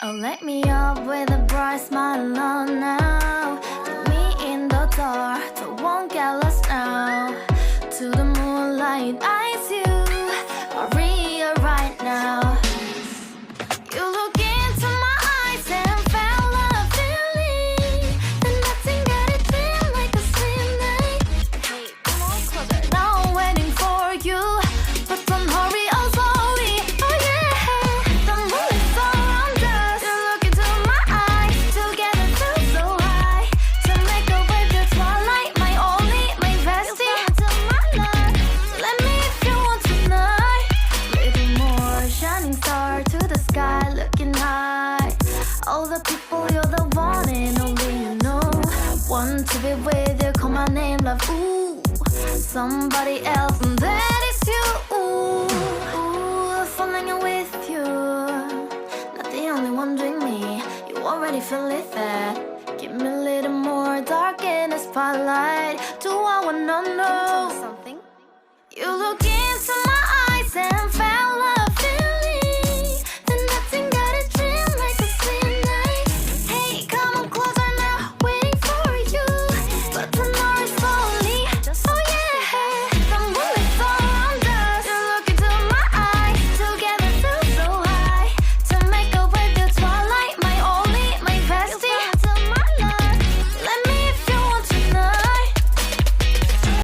Oh, let me up with a bright smile on now. Let me in the dark, so won't get lost now. To the moonlight, eyes you, Maria right now. You look into my eyes and felt a feeling that nothing got it feel like a slim night. Hey, come on closer. Now I'm waiting for you, but don't hurry, oh slowly. Oh yeah, the moon is around us. You look into my eyes, together feel so high. To make a way through twilight, my only, my bestie. You into my life, let me if you want tonight. Little more shining star to the sky, looking high. All the people, you're the one and only you know. Want to be with you, call my name, love, ooh. Somebody else, and that is you, ooh. Falling in with you, not the only one doing me. You already feel it there. Give me a little more dark in the spotlight.